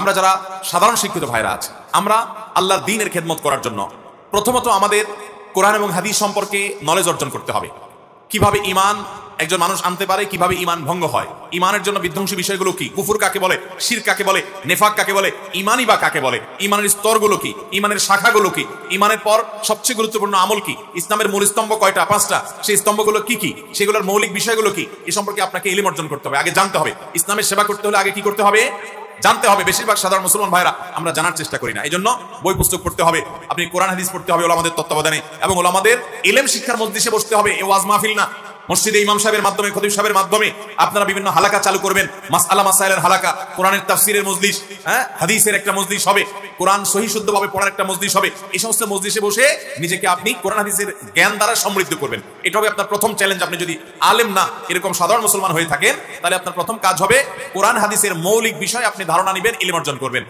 আমরা যারা সাধারণ শিক্ষিত ভাইরা আছে, আমরা আল্লাহর দ্বীনের খেদমত করার জন্য প্রথমত আমাদের কোরআন এবং হাদিস সম্পর্কে নলেজ অর্জন করতে হবে। কিভাবে ঈমান একজন মানুষ আনতে পারে, কিভাবে ঈমান ভঙ্গ হয়, ঈমানের জন্য বিধ্বংসী বিষয়গুলো কি, কুফর কাকে বলে, শিরক কাকে বলে, নেফাক কাকে বলে, ঈমানই বা কাকে বলে, ঈমানের স্তরগুলো কি, ঈমানের শাখাগুলো কি, ঈমানের পর সবচেয়ে গুরুত্বপূর্ণ আমল কি, ইসলামের মূল স্তম্ভ কয়টা, 5টা, সেই স্তম্ভগুলো কি কি, সেগুলোর মৌলিক বিষয়গুলো কি, এ সম্পর্কে আপনাকে ইলম অর্জন করতে হবে, আগে জানতে হবে। ইসলামের সেবা করতে হলে আগে কি করতে হবে, জানতে হবে। বেশিরভাগ সাধারণ মুসলমান ভাইরা আমরা জানার চেষ্টা করি না। এই জন্য বই পুস্তক পড়তে হবে, আপনি কোরআন হাদিস পড়তে হবে ওলামাদের তত্ত্বাবধানে, এবং ওলামাদের ইলম শিক্ষার মজলিসে বসতে হবে। এ ওয়াজ মাহফিল না, মসজিদে ইমাম সাহেবের মাধ্যমে, খতিব সাহেবের মাধ্যমে আপনারা বিভিন্ন হালাকা চালু করবেন, মাসআলা মাসাইলের হালাকা, কোরআনের তাফসীরের মজলিস, হাদিসের একটা মজলিস হবে, কোরআন সহি শুদ্ধভাবে পড়ার একটা মজলিস হবে। এই সমস্ত মজলিসে বসে নিজেকে আপনি কোরআন হাদিসের জ্ঞান দ্বারা সমৃদ্ধ করবেন। এটা হবে আপনার প্রথম চ্যালেঞ্জ। আপনি যদি আলেম না, এরকম সাধারণ মুসলমান হয়ে থাকেন, তাহলে আপনার প্রথম কাজ হবে কোরআন হাদিসের মৌলিক বিষয় আপনি ধারণা নেবেন, ইলম অর্জন করবেন।